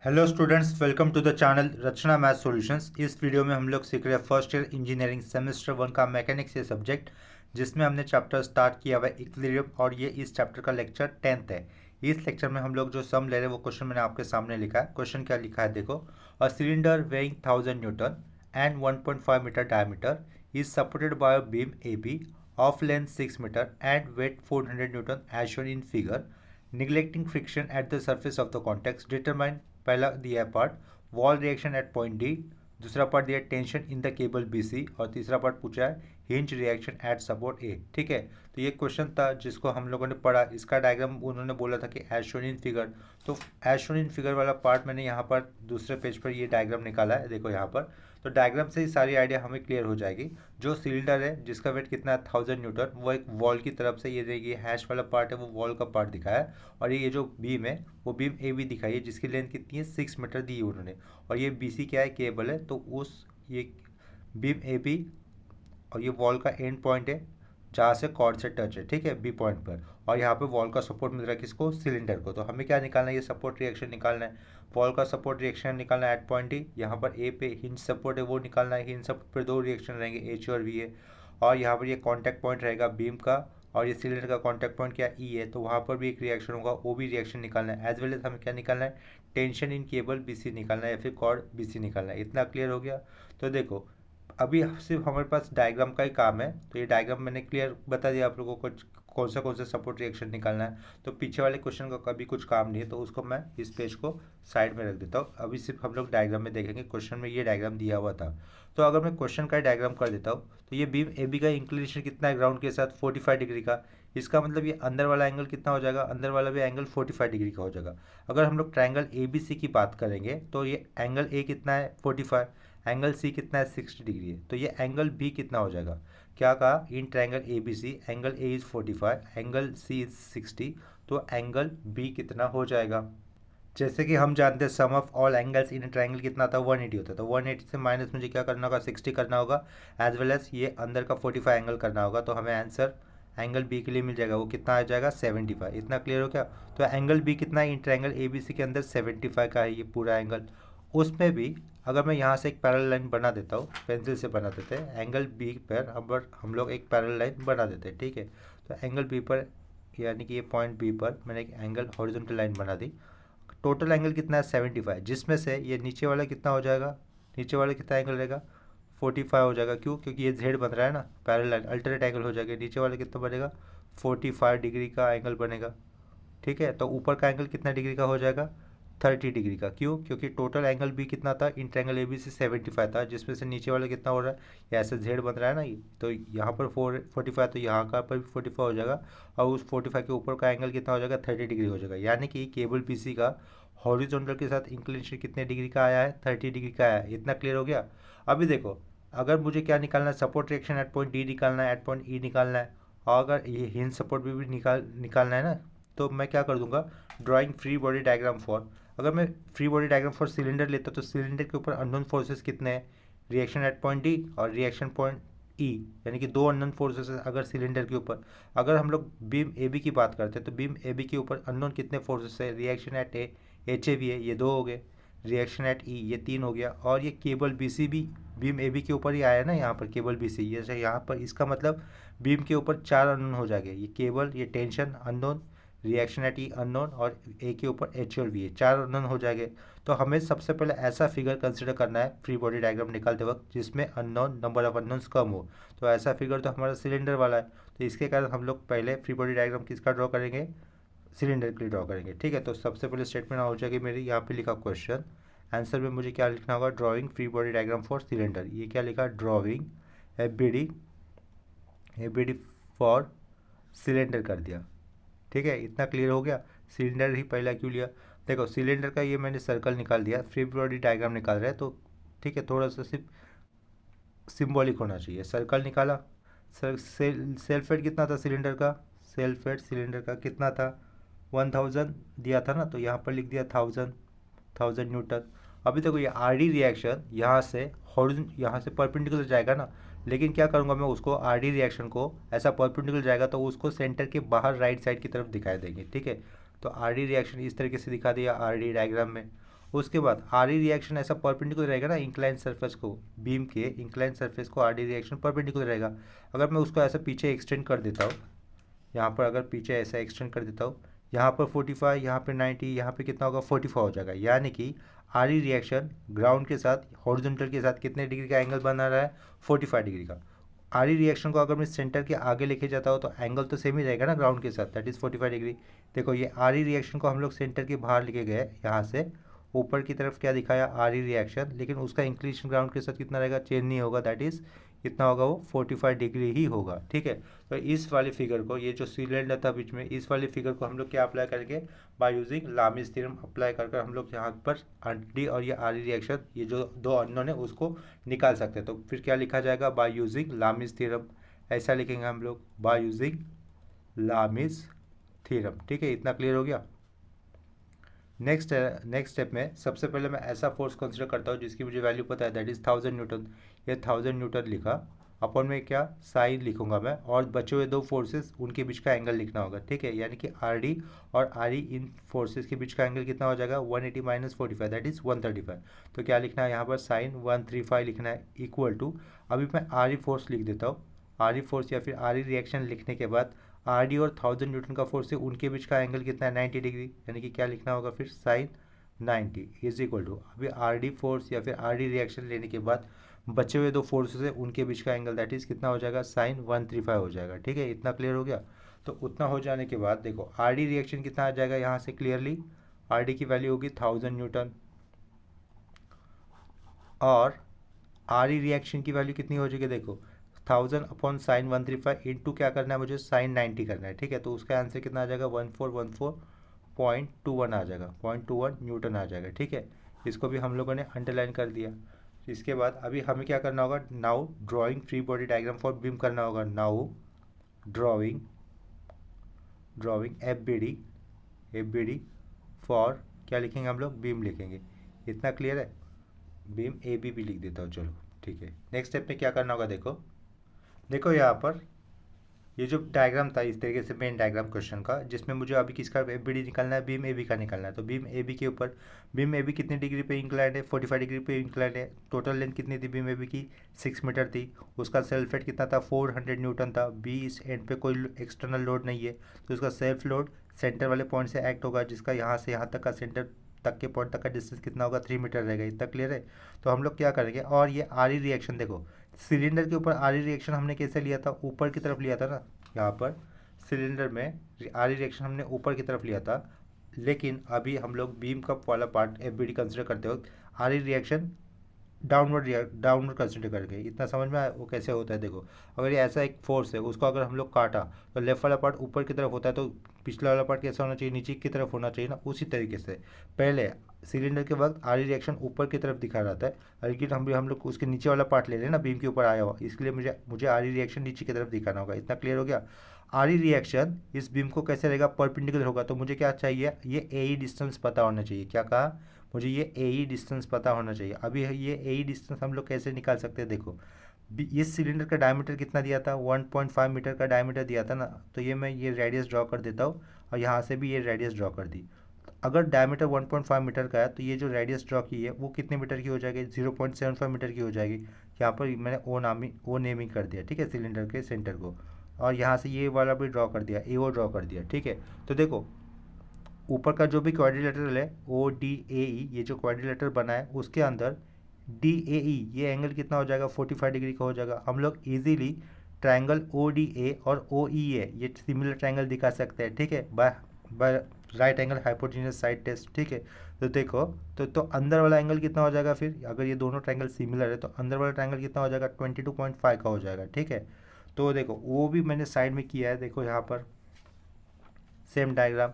Hello students, welcome to the channel Rachna math solutions. इस video में हम लोग सीख रहे हैं फर्स्ट ईयर इंजीनियरिंग सेमेस्टर 1 का मैकेनिक्स ये सब्जेक्ट, जिसमें हमने चैप्टर स्टार्ट किया हुआ है इक्विलिब्रियम, और ये इस चैप्टर का लेक्चर 10th है। इस लेक्चर में हम लोग जो सम ले रहे हैं वो क्वेश्चन मैंने आपके सामने लिखा है। क्वेश्चन क्या लिखा है देखो। A cylinder weighing 1000 newton and 1.5 metre diameter is supported by a beam A B of length 6 metre and weight 400 newton as shown in figure. Neglecting friction at the surface of the context, determine पहला दिया है part wall reaction at point D, दूसरा part दिया है tension in the cable BC, और तीसरा part पूछा है hinge reaction at support A. ठीक है, तो ये क्वेश्चन था जिसको हम लोगों ने पढ़ा। इसका डायग्राम उन्होंने बोला था कि एज शोन इन फिगर, तो एज शोन इन फिगर वाला पार्ट मैंने यहाँ पर दूसरे पेज पर ये डायग्राम निकाला है, देखो यहाँ पर। तो डायग्राम से ही सारी आइडिया हमें क्लियर हो जाएगी। जो सिलेंडर है जिसका वेट कितना है 1000 न्यूटन, वो एक वॉल की तरफ से, ये देखिए हैश वाला पार्ट है वो वॉल का पार्ट दिखाया है, और ये जो बीम है वो बीम ए बी दिखाई है जिसकी लेंथ कितनी है 6 मीटर दी है उन्होंने, और ये बी सी क्या है, केबल है। तो उस ये बीम ए बी और ये वॉल का एंड पॉइंट है जहाँ से कॉर्ड से टच है, ठीक है, बी पॉइंट पर। और यहाँ पे वॉल का सपोर्ट मिल रहा है किसको, सिलेंडर को। तो हमें क्या निकालना है, ये सपोर्ट रिएक्शन निकालना है। वॉल का सपोर्ट रिएक्शन निकालना है एट पॉइंट डी। यहाँ पर ए पे हिंज सपोर्ट है वो निकालना है। हिंज सपोर्ट पर दो रिएक्शन रहेंगे, एच और वी है। और यहाँ पर ये कॉन्टैक्ट पॉइंट रहेगा बीम का, और ये सिलेंडर का कॉन्टैक्ट पॉइंट क्या ई है, तो वहाँ पर भी एक रिएक्शन होगा, वो भी रिएक्शन निकालना है। एज वेल एज हमें क्या निकालना है, tension in cable B C निकालना है, या फिर कॉर्ड बी सी निकालना है। इतना क्लियर हो गया। तो देखो अभी सिर्फ हमारे पास डायग्राम का ही काम है, तो ये डायग्राम मैंने क्लियर बता दिया आप लोगों को कौन सा सपोर्ट रिएक्शन निकालना है। तो पीछे वाले क्वेश्चन का कभी कुछ काम नहीं है, तो उसको मैं इस पेज को साइड में रख देता हूँ। अभी सिर्फ हम लोग डायग्राम में देखेंगे। क्वेश्चन में ये डायग्राम दिया हुआ था, तो अगर मैं क्वेश्चन का डायग्राम कर देता हूँ, तो ये बीम ए बी का इंक्लिनेशन कितना है ग्राउंड के साथ 45 डिग्री का। इसका मतलब ये अंदर वाला एंगल कितना हो जाएगा, अंदर वाला भी एंगल 45 डिग्री का हो जाएगा। अगर हम लोग ट्राइंगल ए बी सी की बात करेंगे, तो ये एंगल ए कितना है 45, एंगल सी कितना है 60 डिग्री है। तो ये एंगल बी कितना हो जाएगा, क्या कहा, in triangle A B C angle A is 45, angle C is 60, तो एंगल बी कितना हो जाएगा। जैसे कि हम जानते हैं sum of all angles in triangle कितना था, 180 होता है। तो 180 से माइनस मुझे क्या करना होगा, 60 करना होगा, एज वेल एज ये अंदर का 45 एंगल करना होगा। तो हमें आंसर एंगल बी के लिए मिल जाएगा, वो कितना आ जाएगा 75। इतना क्लियर हो क्या। तो एंगल बी कितना है इन ट्राइंगल ए बी सी के अंदर 75 का है ये पूरा एंगल। उसमें भी अगर मैं यहाँ से एक पैरेलल लाइन बना देता हूँ, पेंसिल से बना देते हैं, एंगल बी पर हम लोग एक पैरेलल लाइन बना देते हैं, ठीक है। तो एंगल बी पर, यानी कि ये पॉइंट बी पर मैंने एक एंगल हॉरिजॉन्टल लाइन बना दी। टोटल एंगल कितना है 75, जिसमें से ये नीचे वाला कितना हो जाएगा, नीचे वाला कितना एंगल रहेगा 45 हो जाएगा। क्यों, क्योंकि ये जेड बन रहा है ना, पैरेलल लाइन अल्टरनेट एंगल हो जाएगा। नीचे वाला कितना बनेगा 45 डिग्री का एंगल बनेगा, ठीक है। तो ऊपर का एंगल कितना डिग्री का हो जाएगा 30 डिग्री का। क्यों, क्योंकि टोटल एंगल भी कितना था इन ट्रायंगल ए बी सी 75 था, जिसमें से नीचे वाला कितना हो रहा है, ये ऐसे जेड बन रहा है ना ये, तो यहाँ पर 45, तो यहाँ का पर भी 45 हो जाएगा, और उस 45 के ऊपर का एंगल कितना हो जाएगा 30 डिग्री हो जाएगा। यानी कि केबल बी सी का हॉरिजॉन्टल के साथ इंक्लिनेशन कितने डिग्री का आया है, 30 डिग्री का आया है। इतना क्लियर हो गया। अभी देखो, अगर मुझे क्या निकालना है, support reaction at point D निकालना है, एट पॉइंट ई निकालना है, और अगर ये हिंज सपोर्ट भी निकालना है ना, तो मैं क्या कर दूंगा, drawing free body diagram for. अगर मैं free body diagram for cylinder लेता तो सिलेंडर के ऊपर अननोन फोर्सेस कितने हैं, रिएक्शन एट पॉइंट डी और रिएक्शन पॉइंट ई, यानी कि दो अननोन फोर्सेस अगर सिलेंडर के ऊपर। अगर हम लोग बीम ए बी की बात करते हैं, तो बीम ए बी के ऊपर अननोन कितने फोर्सेस है, reaction at A H A V है, ये 2 हो गए, रिएक्शन एट ई ये 3 हो गया, और ये केबल बी सी भी बीम ए बी के ऊपर ही आया ना, यहाँ पर केबल बी सी, ये यहाँ पर इसका मतलब बीम के ऊपर 4 अननोन हो जाएंगे, ये केबल, ये tension unknown, reaction at E unknown, और ए के ऊपर एच और वी है, 4 अननोन हो जाएंगे। तो हमें सबसे पहले ऐसा फिगर कंसिडर करना है फ्री बॉडी डायग्राम निकालते वक्त जिसमें अननोन नंबर ऑफ अननोन्स कम हो। तो ऐसा फिगर तो हमारा सिलेंडर वाला है, तो इसके कारण हम लोग पहले फ्री बॉडी डायग्राम किसका ड्रॉ करेंगे, सिलेंडर के लिए ड्रॉ करेंगे, ठीक है। तो सबसे पहले स्टेटमेंट हो जाएगी मेरी, यहाँ पे लिखा क्वेश्चन, आंसर में मुझे क्या लिखना होगा, drawing free body diagram for cylinder. ये क्या लिखा, drawing A B D for cylinder कर दिया, ठीक है। इतना क्लियर हो गया। सिलेंडर ही पहला क्यों लिया, देखो सिलेंडर का ये मैंने सर्कल निकाल दिया, फ्री बॉडी डायग्राम निकाल रहे हैं, तो ठीक है, थोड़ा सा सिर्फ सिम्बॉलिक होना चाहिए। सर्कल निकाला, सेल्फ वेट कितना था सिलेंडर का, सेल्फ वेट सिलेंडर का कितना था 1000 दिया था ना, तो यहाँ पर लिख दिया 1000 न्यूटन। अभी देखो ये आर डी रिएक्शन यहाँ से परपेंडिकुलर जाएगा ना, लेकिन क्या करूँगा मैं, उसको आर डी रिएक्शन को ऐसा परपेंडिकुलर जाएगा तो उसको सेंटर के बाहर राइट साइड की तरफ दिखाई देंगे, ठीक है। तो आर डी रिएक्शन इस तरीके से दिखा दिया आर डी डायग्राम में। उसके बाद आर ई रिएक्शन ऐसा परपेंडिकुलर रहेगा ना इंक्लाइन सरफेस को, बीम के इंक्लाइन सरफेस को आर ई रिएक्शन परपेंडिकुलर रहेगा। अगर मैं उसको ऐसा पीछे एक्सटेंड कर देता हूँ, यहाँ पर अगर पीछे ऐसा एक्सटेंड कर देता हूँ, यहाँ पर 45, यहाँ पे 90, यहाँ पे कितना होगा 44 हो जाएगा। यानी कि आर ई रिएक्शन ग्राउंड के साथ हॉरिजॉन्टल के साथ कितने डिग्री का एंगल बना रहा है, 45 डिग्री का। आर ई रिएक्शन को अगर मैं सेंटर के आगे लेके जाता हूँ तो एंगल तो सेम ही रहेगा ना ग्राउंड के साथ, दैट इज़ 45 डिग्री। देखो ये आर ई रिएक्शन को हम लोग सेंटर के बाहर लेके गए, यहाँ से ऊपर की तरफ क्या दिखाया आर ई रिएक्शन, लेकिन उसका इंक्लिनेशन ग्राउंड के साथ कितना रहेगा, चेंज नहीं होगा, दैट इज़ कितना होगा वो 45 डिग्री ही होगा। ठीक है, तो इस वाले फिगर को, ये जो सिलेंडर था बीच में, इस वाले फिगर को हम लोग क्या अप्लाई करेंगे, बाय यूजिंग लामिस थ्योरम अप्लाई कर हम लोग यहाँ पर डी और ये आर ई रिएक्शन, ये जो दो अननोन है उसको निकाल सकते हैं। तो फिर क्या लिखा जाएगा, बाय यूजिंग लामिस थ्योरम, ऐसा लिखेंगे हम लोग, बाय यूजिंग लामिस थ्योरम। ठीक है, इतना क्लियर हो गया। नेक्स्ट स्टेप में सबसे पहले मैं ऐसा फोर्स कंसिडर करता हूँ जिसकी मुझे वैल्यू पता है, दैट इज़ 1000 न्यूटन। ये 1000 न्यूटन लिखा, अपन में क्या साइन लिखूंगा मैं, और बचे हुए दो फोर्सेस उनके बीच का एंगल लिखना होगा। ठीक है, यानी कि आर डी और आर ई, इन फोर्सेस के बीच का एंगल कितना हो जाएगा, 180 माइनस 45, दैट इज़ 135। तो क्या लिखना है यहाँ पर, साइन 135 लिखना है, इक्वल टू, अभी मैं आर ई फोर्स लिख देता हूँ। आर ई फोर्स या फिर आर ई रिएक्शन लिखने के बाद आर डी और 1000 न्यूटन का फोर्स है, उनके बीच का एंगल कितना है, 90 डिग्री। यानी कि क्या लिखना होगा फिर, साइन 90 इज इक्वल टू, अभी आर डी फोर्स या फिर आर डी रिएक्शन लेने के बाद बचे हुए दो फोर्सेस है उनके बीच का एंगल, दैट इज़ कितना हो जाएगा, साइन 135 हो जाएगा। ठीक है, इतना क्लियर हो गया। तो उतना हो जाने के बाद देखो आर डी रिएक्शन कितना आ जाएगा, यहाँ से क्लियरली आर डी की वैल्यू होगी 1000 न्यूटन, और आर ई रिएक्शन की वैल्यू कितनी हो जाएगी, देखो 1000 अपॉन साइन 135 इंटू क्या करना है मुझे, साइन 90 करना है। ठीक है, तो उसका आंसर कितना आ जाएगा, 1414.21 आ जाएगा, 0.21 न्यूटन आ जाएगा। ठीक है, इसको भी हम लोगों ने अंडरलाइन कर दिया। इसके बाद अभी हमें क्या करना होगा, now drawing free body diagram for beam करना होगा। Now drawing F B D for क्या लिखेंगे हम लोग, बीम लिखेंगे। इतना क्लियर है, बीम ए बी भी लिख देता हूँ, चलो ठीक है। नेक्स्ट स्टेप में क्या करना होगा, देखो यहाँ पर ये जो डायग्राम था इस तरीके से मेन डायग्राम क्वेश्चन का, जिसमें मुझे अभी किसका ए बी डी निकालना है, बीम ए बी का निकालना है। तो बीम ए बी के ऊपर, बीम ए बी कितनी डिग्री पे इंक्लाइंड है, 45 डिग्री पे इंक्लाइंड है। टोटल लेंथ कितनी थी बीम ए बी की, 6 मीटर थी। उसका सेल्फ वेट कितना था, 400 न्यूटन था। बी इस एंड पे कोई एक्सटर्नल लोड नहीं है, तो उसका सेल्फ लोड सेंटर वाले पॉइंट से एक्ट होगा, जिसका यहाँ से यहाँ तक का सेंटर तक के पॉइंट तक का डिस्टेंस कितना होगा, 3 मीटर रहेगा। इतना क्लियर है। तो हम लोग क्या करेंगे, और ये आर ई रिएक्शन देखो, सिलेंडर के ऊपर आर ई रिएक्शन हमने कैसे लिया था, ऊपर की तरफ लिया था ना, यहाँ पर सिलेंडर में आर ई रिएक्शन हमने ऊपर की तरफ लिया था। लेकिन अभी हम लोग बीम का वाला part F B D consider करते हो, R E reaction downward consider करके। इतना समझ में आया वो कैसे होता है, देखो अगर ये ऐसा एक फोर्स है, उसको अगर हम लोग काटा तो लेफ्ट वाला पार्ट ऊपर की तरफ होता है, तो पिछला वाला पार्ट कैसा होना चाहिए, नीचे की तरफ होना चाहिए ना। उसी तरीके से पहले सिलेंडर के वक्त आर ई रिएक्शन ऊपर की तरफ दिखा रहता है, लेकिन हम लोग उसके नीचे वाला पार्ट ले रहे हैं ना, बीम के ऊपर आया हुआ, इसलिए मुझे आर ई रिएक्शन नीचे की तरफ दिखाना होगा। इतना क्लियर हो गया। आर ई रिएक्शन इस बीम को कैसे रहेगा, परपेंडिकुलर होगा। तो मुझे क्या चाहिए, ये ए ई डिस्टेंस पता होना चाहिए। क्या कहा, मुझे ये ए ई डिस्टेंस पता होना चाहिए। अभी ये ए ई डिस्टेंस हम लोग कैसे निकाल सकते हैं, देखो इस सिलेंडर का डायमीटर कितना दिया था, 1.5 मीटर का डायमीटर दिया था ना। तो ये मैं ये रेडियस ड्रॉ कर देता हूँ, और यहाँ से भी ये रेडियस ड्रॉ कर दी। अगर डायमीटर 1.5 मीटर का है तो ये जो रेडियस ड्रॉ की है वो कितने मीटर की हो जाएगी, 0.75 मीटर की हो जाएगी। यहाँ पर मैंने ओ नेमिंग कर दिया, ठीक है, सिलेंडर के सेंटर को। और यहाँ से ये वाला भी ड्रॉ कर दिया, ए ओ ड्रॉ कर दिया। ठीक है, तो देखो ऊपर का जो भी क्वाड्रिलेटरल है ओ डी ए ई, ये जो क्वाड्रिलेटरल बना है उसके अंदर डी ए ई, ये एंगल कितना हो जाएगा, 45 डिग्री का हो जाएगा। हम लोग easily triangle O D A और ओ ई ए, ये सिमिलर ट्रायंगल दिखा सकते हैं। ठीक है, by right angle hypotenuse side test. ठीक है, तो देखो तो अंदर वाला एंगल कितना हो जाएगा, फिर अगर ये दोनों ट्रायंगल सिमिलर है तो अंदर वाला ट्रायंगल कितना हो जाएगा, 22.5 का हो जाएगा। ठीक है, तो देखो वो भी मैंने साइड में किया है, देखो यहाँ पर सेम डायग्राम।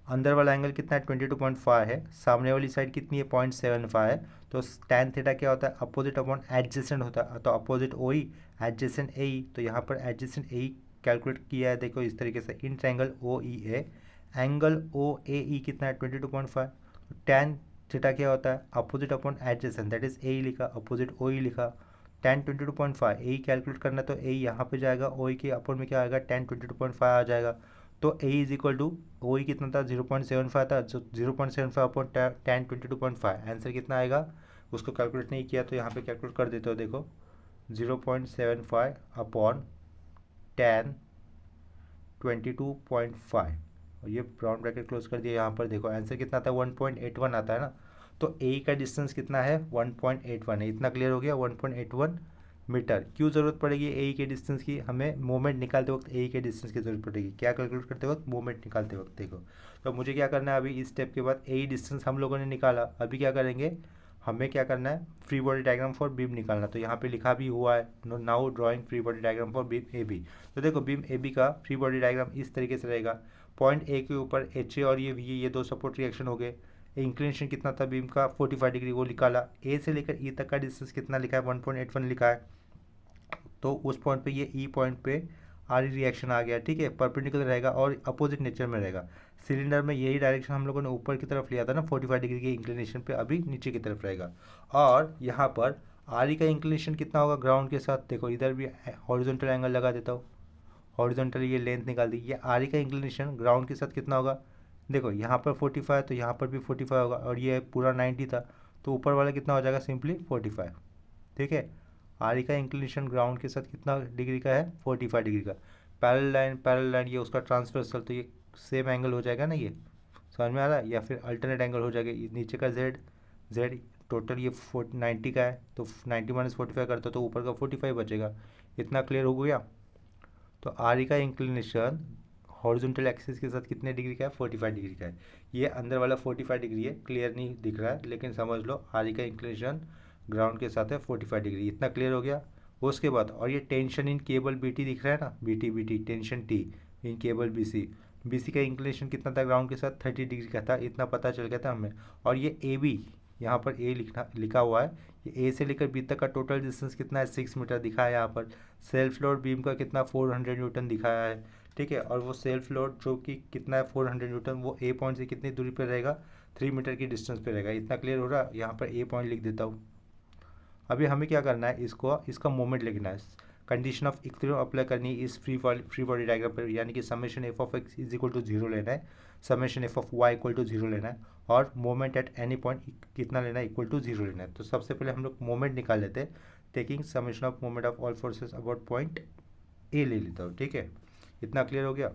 अंदर वाला एंगल कितना है, 22.5 है। सामने वाली साइड कितनी है, 0.75 है। तो tan थीटा क्या होता है, अपोजिट अपॉन एडजेसेंट होता है। तो अपोजिट ओ ई, एडजेसेंट ए ई। तो यहाँ पर एडजेसेंट ए ई कैलकुलेट किया है, देखो इस तरीके से, in triangle O E A. Angle O ए ई कितना है, 22.5। tan थीटा क्या होता है, opposite upon adjacent, that is a ई लिखा, अपोजिट ओ ई लिखा। tan 22.5 ए ई कैलकुलेट करना, तो ए ई यहाँ पे जाएगा, ओ ई के अपोन में क्या आएगा, tan 22.5 आ जाएगा। तो ए इज इक्वल टू ओ ही कितना था 0.75 था, जो 0.75 अपॉन 10 22.5 आंसर कितना आएगा, उसको कैलकुलेट नहीं किया तो यहाँ पे कैलकुलेट कर देते हो। देखो 0.75 अपॉन 10 22.5 और ये ब्राउन ब्रैकेट क्लोज कर दिया। यहाँ पर देखो आंसर कितना आता है 1.81 आता है ना, तो ए का डिस्टेंस कितना है 1.81 है। इतना क्लियर हो गया 1.81 मीटर। क्यों ज़रूरत पड़ेगी ए के डिस्टेंस की, हमें मोमेंट निकालते वक्त ए के डिस्टेंस की ज़रूरत पड़ेगी। क्या कैलकुलेट करते वक्त, मोमेंट निकालते वक्त। देखो तो मुझे क्या करना है, अभी इस स्टेप के बाद ए डिस्टेंस हम लोगों ने निकाला, अभी क्या करेंगे, हमें क्या करना है, free body diagram for beam निकालना। तो यहाँ पे लिखा भी हुआ है now drawing free body diagram for beam A B. तो देखो बीम ए बी का फ्री बॉडी डायग्राम इस तरीके से रहेगा। पॉइंट ए के ऊपर एच ए और ये वी ये दो सपोर्ट रिएक्शन हो गए। इंक्लिनेशन कितना था बीम का 45 डिग्री, वो निकाला। ए से लेकर ई तक का डिस्टेंस कितना लिखा है 1.81 लिखा है। तो उस पॉइंट पे ये ई पॉइंट पे आर ई रिएक्शन आ गया, ठीक है, परपेंडिकुलर रहेगा और अपोजिट नेचर में रहेगा। सिलेंडर में यही डायरेक्शन हम लोगों ने ऊपर की तरफ लिया था ना 45 डिग्री के इंक्लिनेशन पे, अभी नीचे की तरफ रहेगा। और यहाँ पर आर ई का इंक्लिनेशन कितना होगा ग्राउंड के साथ, देखो इधर भी हॉरिजॉन्टल एंगल लगा देता हूँ, हॉरिजॉन्टल ये लेंथ निकाल दी। ये आर ई का इंक्लिनेशन ग्राउंड के साथ कितना होगा, देखो यहाँ पर 45 तो यहाँ पर भी 45 होगा, और ये पूरा 90 था तो ऊपर वाला कितना हो जाएगा सिंपली 45, ठीक है। आर ई का इंक्लिनेशन ग्राउंड के साथ कितना डिग्री का है 45 डिग्री का। पैरेलल लाइन ये उसका ट्रांसवर्सल, तो ये सेम एंगल हो जाएगा ना, ये समझ में आ रहा है, या फिर अल्टरनेट एंगल हो जाएगा। नीचे का जेड टोटल ये 90 का है, तो 90 माइनस 45 करता तो ऊपर का 45 बचेगा। इतना क्लियर हो गया। तो आर ई का इंक्लिनेशन हॉरिजॉन्टल एक्सिस के साथ कितने डिग्री का है 45 डिग्री का है। ये अंदर वाला 45 डिग्री है, क्लियर नहीं दिख रहा है लेकिन समझ लो आर ई का इंक्लिनेशन ग्राउंड के साथ है 45 डिग्री। इतना क्लियर हो गया। उसके बाद और ये tension in cable B T दिख रहा है ना, B T tension T in cable B C का इंक्लिनेशन कितना था ग्राउंड के साथ 30 डिग्री का था। इतना पता चल गया था हमें। और ये ए बी, यहाँ पर ए लिखा हुआ है, ये ए से लेकर बी तक का टोटल डिस्टेंस कितना है 6 मीटर दिखा है यहाँ पर। सेल्फ लोड बीम का कितना 400 न्यूटन दिखाया है, ठीक है। और वो सेल्फ लोड जो कि कितना है 400 न्यूटन, वो ए पॉइंट से कितनी दूरी पर रहेगा 3 मीटर की डिस्टेंस पे रहेगा। इतना क्लियर हो रहा है। यहाँ पर ए पॉइंट लिख देता हूँ। अभी हमें क्या करना है, इसका मोमेंट लिखना है। कंडीशन ऑफ इक्विलिब्रियम अप्लाई करनी है इस फ्री बॉडी डायग्राम पर, यानी कि summation F of X is equal to 0 लेना है, summation F of Y equal to 0 लेना है, और मोमेंट एट एनी पॉइंट कितना लेना है इक्वल टू 0 लेना है। तो सबसे पहले हम लोग मोमेंट निकाल लेते हैं। Taking summation of moment of all forces about point A ले लेता हूँ, ठीक है। इतना क्लियर हो गया।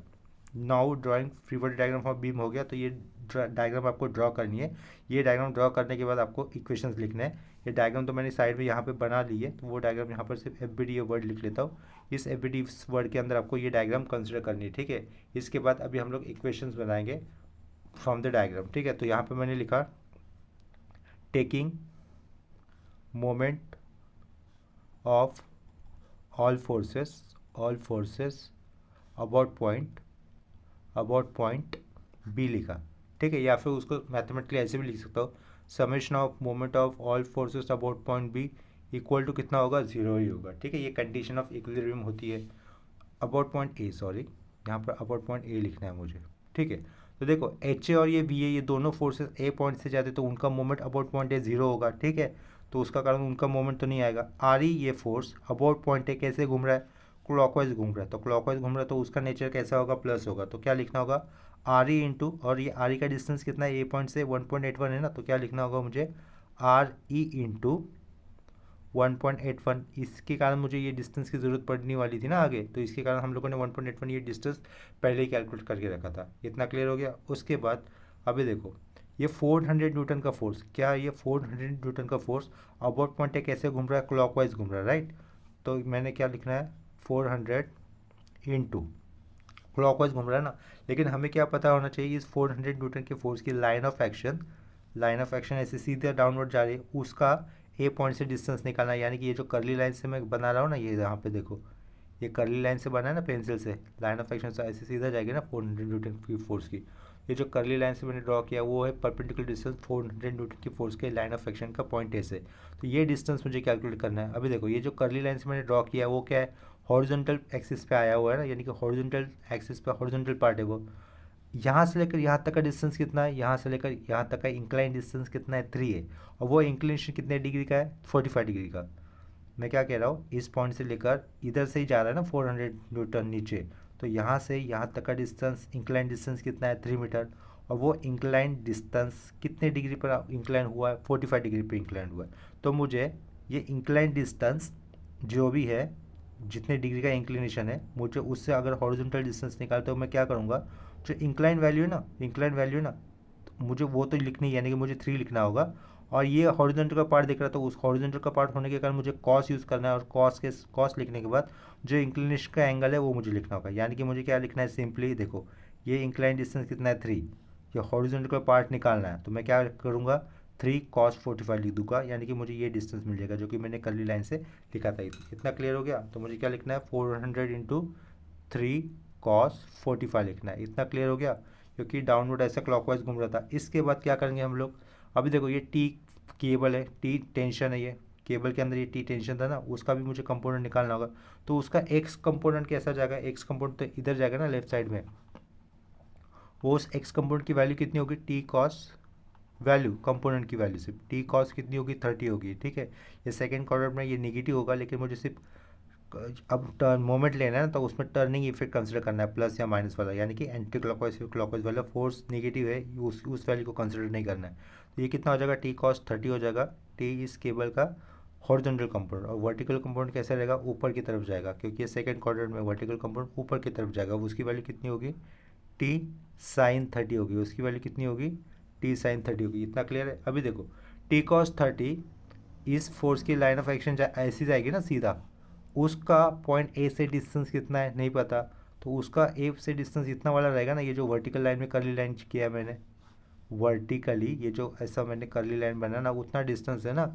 Now drawing free body diagram for beam हो गया। तो ये डायग्राम आपको ड्रॉ करनी है। ये डायग्राम ड्रॉ करने के बाद आपको इक्वेशंस लिखने हैं। ये डायग्राम तो मैंने साइड में यहाँ पे बना ली है, तो वो डायग्राम यहाँ पर सिर्फ एफ बी डी वर्ड लिख लेता हूँ। इस एफ बी डी वर्ड के अंदर आपको ये डायग्राम कंसिडर करनी है, ठीक है। इसके बाद अभी हम लोग इक्वेशंस बनाएंगे फ्रॉम द डायग्राम, ठीक है। तो यहाँ पर मैंने लिखा taking moment of all forces about point B लिखा, ठीक है। या फिर उसको मैथमेटिकली ऐसे भी लिख सकता हूँ, summation of moment of all forces about point B equal to कितना होगा 0 ही होगा, ठीक है। ये कंडीशन ऑफ इक्विलिब्रियम होती है। अबाउट पॉइंट ए, सॉरी यहाँ पर अबाउट पॉइंट ए लिखना है मुझे, ठीक है। तो देखो एच ए और ये वी ए ये दोनों फोर्सेस ए पॉइंट से जाते तो उनका मोमेंट अबाउट पॉइंट ए 0 होगा, ठीक है। तो उसका कारण उनका मोमेंट तो नहीं आएगा। आर ई ये फोर्स अबाउट पॉइंट ए कैसे घूम रहा है, क्लॉकवाइज घूम रहा है। तो क्लॉकवाइज घूम रहा है तो उसका नेचर कैसा होगा, प्लस होगा। तो क्या लिखना होगा, आर ई इंटू, और ये आर ई का डिस्टेंस कितना है ए पॉइंट से 1.81 है ना, तो क्या लिखना होगा मुझे आर ई इंटू 1.81। इसके कारण मुझे ये डिस्टेंस की ज़रूरत पड़ने वाली थी ना आगे, तो इसके कारण हम लोगों ने 1.81 ये डिस्टेंस पहले ही कैलकुलेट करके रखा था। इतना क्लियर हो गया। उसके बाद अभी देखो ये 400 न्यूटन का फोर्स, क्या ये 400 न्यूटन का फोर्स अबाउट पॉइंट ए कैसे घूम रहा है, क्लॉकवाइज घूम रहा है, राइट। तो मैंने क्या लिखना है 400 इंटू क्लॉकवाइज घूम रहा है ना, लेकिन हमें क्या पता होना चाहिए इस 400 न्यूटन के फोर्स की लाइन ऑफ एक्शन ऐसे सीधे डाउनवर्ड जा रही है, उसका ए पॉइंट से डिस्टेंस निकालना है। यानी कि ये जो करली लाइन से मैं बना रहा हूँ ना, ये यहाँ पे देखो ये करली लाइन से बना है ना पेंसिल से, लाइन ऑफ एक्शन से ऐसे सीधा जाएगी ना 400 न्यूटन की फोर्स की। ये जो करली लाइन से मैंने ड्रॉ किया वो है परपेंडिकुलर डिस्टेंस 400 न्यूटन की फोर्स के लाइन ऑफ एक्शन का पॉइंट ए से। तो ये डिस्टेंस मुझे कैलकुलेट करना है। अभी देखो ये जो करली लाइन से मैंने ड्रॉ किया वो क्या है, हॉरिजॉन्टल एक्सिस पे आया हुआ है ना, यानी कि हॉरिजॉन्टल एक्सिस पे हॉरिजॉन्टल पार्ट है वो। यहाँ से लेकर यहाँ तक का डिस्टेंस कितना है, यहाँ से लेकर यहाँ तक का इंक्लाइन डिस्टेंस कितना है 3 है, और वो इंक्लिनेशन कितने डिग्री का है 45 डिग्री का। मैं क्या कह रहा हूँ, इस पॉइंट से लेकर इधर से ही जा रहा है ना 400 न्यूटन नीचे, तो यहाँ से यहाँ तक का डिस्टेंस, इंक्लाइन डिस्टेंस कितना है 3 मीटर, और वो इंक्लाइन डिस्टेंस कितने डिग्री पर इंक्लाइन हुआ है, 45 डिग्री पर इंक्लाइन हुआ है। तो मुझे ये इंक्लाइन डिस्टेंस जो भी है, जितने डिग्री का इंक्लिनेशन है, मुझे उससे अगर हॉरिजॉन्टल डिस्टेंस निकालते हो मैं क्या करूँगा, जो इंक्लाइन वैल्यू है ना, इंक्लाइन वैल्यू है ना, तो मुझे वो तो लिखनी है, यानी कि मुझे 3 लिखना होगा। और ये हॉरिजॉन्टल का पार्ट दिख रहा है, तो उस हॉरिजॉन्टल का पार्ट होने के कारण मुझे कॉस यूज़ करना है, और कॉस लिखने के बाद जो इंक्लिनेशन का एंगल है वो मुझे लिखना होगा। यानी कि मुझे क्या लिखना है, सिंपली देखो ये इंक्लाइन डिस्टेंस कितना है 3, ये हॉरिजॉन्टल का पार्ट निकालना है, तो मैं क्या करूँगा 3 cos 45 लिख दूंगा, यानी कि मुझे ये डिस्टेंस मिल जाएगा जो कि मैंने कर्ली लाइन से लिखा था। इतना क्लियर हो गया। तो मुझे क्या लिखना है 400 इंटू 3 cos 45 लिखना है। इतना क्लियर हो गया, क्योंकि डाउनवर्ड ऐसा क्लॉकवाइज घूम रहा था। इसके बाद क्या करेंगे हम लोग, अभी देखो ये टी केबल है, टी टेंशन है, ये केबल के अंदर ये टी टेंशन था ना, उसका भी मुझे कंपोनेंट निकालना होगा। तो उसका एक्स कंपोनेंट कैसा जाएगा, एक्स कंपोनेंट तो इधर जाएगा ना लेफ्ट साइड में, वो उस एक्स कंपोनेंट की वैल्यू कितनी होगी, टी कॉस वैल्यू कंपोनेंट की वैल्यू सिर्फ टी कॉस कितनी होगी 30 होगी, ठीक है। ये सेकंड क्वाड्रेंट में ये नेगेटिव होगा, लेकिन मुझे सिर्फ अब टर्न मोमेंट लेना है ना, तो उसमें टर्निंग इफेक्ट कंसिडर करना है, प्लस या माइनस वाला, यानी कि एंटी क्लॉकवाइज वाला फोर्स नेगेटिव है, उस वैल्यू को कंसिडर नहीं करना है। तो ये कितना हो जाएगा, टी कॉस 30 हो जाएगा। टी इस केबल का हॉरिजॉन्टल कंपोनेंट, और वर्टिकल कंपोनेंट कैसे रहेगा, ऊपर की तरफ जाएगा, क्योंकि ये सेकंड क्वाड्रेंट में वर्टिकल कंपोनेंट ऊपर की तरफ जाएगा। उसकी वैल्यू कितनी होगी, टी साइन 30 होगी, उसकी वैल्यू कितनी होगी, टी साइन 30 होगी। इतना क्लियर है। अभी देखो टी कॉस 30 इस फोर्स की लाइन ऑफ एक्शन ऐसी जाएगी ना सीधा, उसका पॉइंट ए से डिस्टेंस कितना है नहीं पता, तो उसका ए से डिस्टेंस इतना वाला रहेगा ना, ये जो वर्टिकल लाइन में कर्ली लाइन किया है मैंने, वर्टिकली ये जो ऐसा मैंने कर्ली लाइन बना ना, उतना डिस्टेंस है ना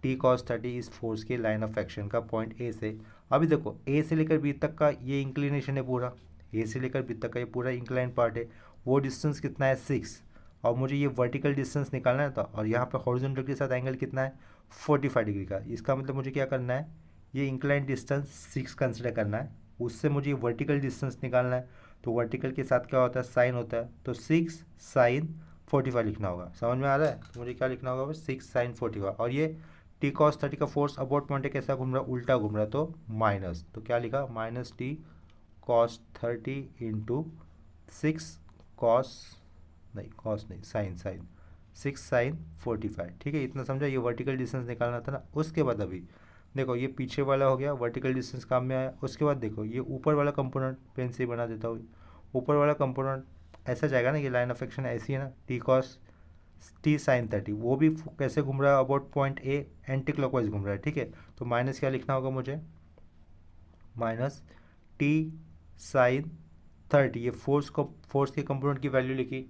टी कॉस 30 इस फोर्स के लाइन ऑफ एक्शन का पॉइंट ए से। अभी देखो ए से लेकर बी तक का ये इंक्लिनेशन है पूरा, ए से लेकर बी तक का ये पूरा इंक्लाइन पार्ट है, वो डिस्टेंस कितना है 6, और मुझे ये वर्टिकल डिस्टेंस निकालना था, और यहाँ पे हॉरिजॉन्टल के साथ एंगल कितना है 45 डिग्री का। इसका मतलब मुझे क्या करना है, ये इंक्लाइन डिस्टेंस 6 कंसिडर करना है, उससे मुझे वर्टिकल डिस्टेंस निकालना है। तो वर्टिकल के साथ क्या होता है, साइन होता है, तो 6 साइन 45 लिखना होगा। समझ में आ रहा है, तो मुझे क्या लिखना होगा 6 साइन 45, और ये टी कॉस 30 का फोर्स अबाउट पॉइंट है, कैसा घूम रहा है, उल्टा घूम रहा है, तो माइनस, तो क्या लिखा minus T cos 30 into 6 cos नहीं साइन 6 साइन 45, ठीक है। इतना समझा, ये वर्टिकल डिस्टेंस निकालना था ना। उसके बाद अभी देखो ये पीछे वाला हो गया, वर्टिकल डिस्टेंस काम में आया। उसके बाद देखो ये ऊपर वाला कंपोनेंट पेन से ही बना देता हूँ, ऊपर वाला कंपोनेंट ऐसा जाएगा ना, ये लाइन ऑफ एक्शन ऐसी है ना, टी कॉस टी साइन 30, वो भी कैसे घूम रहा है about point A, anti clockwise घूम रहा है, ठीक है। तो माइनस क्या लिखना होगा मुझे, माइनस टी साइन 30, ये फोर्स के कंपोनेंट की वैल्यू लिखी,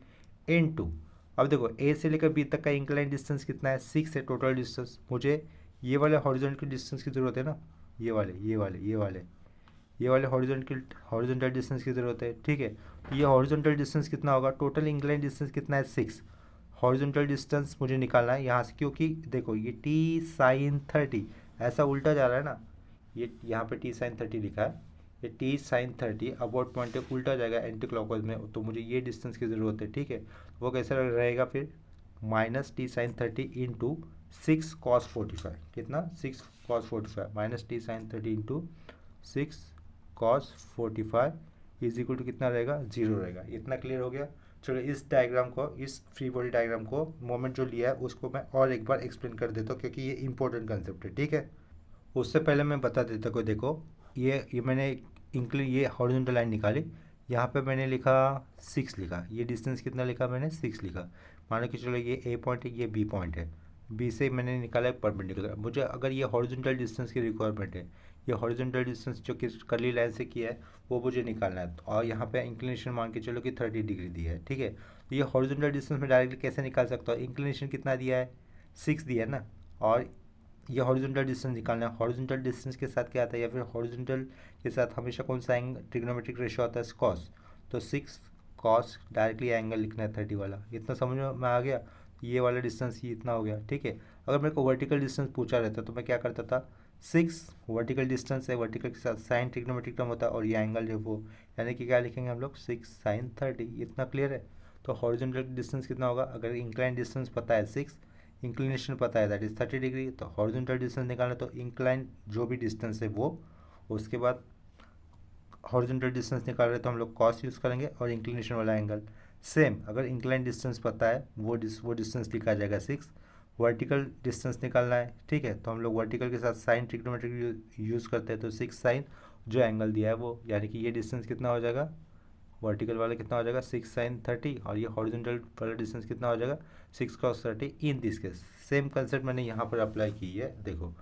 इन टू, अब देखो ए से लेकर बी तक का इंक्लाइन डिस्टेंस कितना है 6 है टोटल डिस्टेंस, मुझे ये वाले हॉरिजॉन्टल डिस्टेंस की ज़रूरत है ना, ये वाले हॉरिजॉन्टल डिस्टेंस की ज़रूरत है, ठीक है। तो ये हॉरिजॉन्टल डिस्टेंस कितना होगा, टोटल इंक्लाइन डिस्टेंस कितना है 6, हॉरिजॉन्टल डिस्टेंस मुझे निकालना है यहाँ से, क्योंकि देखो ये टी साइन 30 ऐसा उल्टा जा रहा है ना, ये यहाँ पे टी साइन 30 लिखा है, ये टी साइन 30 अबाउट पॉइंट उल्टा जाएगा एंटी क्लॉकवाइज में, तो मुझे ये डिस्टेंस की ज़रूरत है, ठीक है। वो कैसा रहेगा फिर, minus T sine 30 into 6 cos 45, कितना 6 cos 45 minus T sine 30 into 6 cos 45 is equal to कितना रहेगा, 0 रहेगा। इतना क्लियर हो गया। चलो इस डायग्राम को, इस फ्री बॉडी डायग्राम को, मोमेंट जो लिया है उसको मैं और एक बार एक्सप्लेन कर देता हूँ, क्योंकि ये इंपॉर्टेंट कंसेप्ट है, ठीक है। उससे पहले मैं बता देता हूँ, देखो ये मैंने ये हॉरिजॉन्टल लाइन निकाली, यहाँ पे मैंने लिखा 6 लिखा, ये डिस्टेंस कितना लिखा मैंने 6 लिखा। मान लो कि चलो ये ए पॉइंट है, ये बी पॉइंट है, बी से मैंने निकाला है परपेंडिकुलर। मुझे अगर ये हॉरिजॉन्टल डिस्टेंस की रिक्वायरमेंट है, ये हॉरिजॉन्टल डिस्टेंस जो कि कर्ली लाइन से किया है वो मुझे निकालना है, और यहाँ पे इंक्लिनेशन मान के चलो कि 30 डिग्री दी है, ठीक है। तो ये हॉरिजॉन्टल डिस्टेंस में डायरेक्टली कैसे निकाल सकता हूँ, इंक्लिनेशन कितना दिया है 6 दिया है ना, और ये हॉरिजॉन्टल डिस्टेंस निकालना है। हॉरिजॉन्टल डिस्टेंस के साथ क्या आता है, या फिर हॉरिजॉन्टल के साथ हमेशा कौन सा एंगल ट्रिग्नोमेट्रिक रेशियो आता है, कॉस, तो 6 कॉस डायरेक्टली एंगल लिखना है 30 वाला। इतना समझ में आ गया, ये वाला डिस्टेंस ये इतना हो गया, ठीक है। अगर मेरे को वर्टिकल डिस्टेंस पूछा रहता तो मैं क्या करता था, 6 वर्टिकल डिस्टेंस है, वर्टिकल के साथ साइन ट्रिग्नोमेट्रिक टर्म होता है, और ये एंगल जो वो, यानी कि क्या लिखेंगे हम लोग 6 साइन 30। इतना क्लियर है। तो हॉरिजॉन्टल डिस्टेंस कितना होगा, अगर इंक्लाइन डिस्टेंस पता है 6, इंक्लिनेशन पता है दैट इज 30 डिग्री, तो हॉरिजॉन्टल डिस्टेंस निकालना, तो इंक्लाइन जो भी डिस्टेंस है वो, उसके बाद हॉरिजॉन्टल डिस्टेंस निकाल रहे हैं तो हम लोग कॉस यूज़ करेंगे, और इंक्लिनेशन वाला एंगल सेम, अगर इंक्लाइन डिस्टेंस पता है वो डिस्टेंस लिखा जाएगा 6। वर्टिकल डिस्टेंस निकालना है, ठीक है, तो हम लोग वर्टिकल के साथ साइन ट्रिग्नोमेट्रिक यूज़ करते हैं, तो 6 साइन जो एंगल दिया है वो, यानी कि ये डिस्टेंस कितना हो जाएगा, वर्टिकल वाला कितना हो जाएगा 6 साइन 30, और ये हॉरिजॉन्टल वाला डिस्टेंस कितना हो जाएगा 6 cos 30 in this case. Same concept मैंने यहाँ पर अप्लाई की है। देखो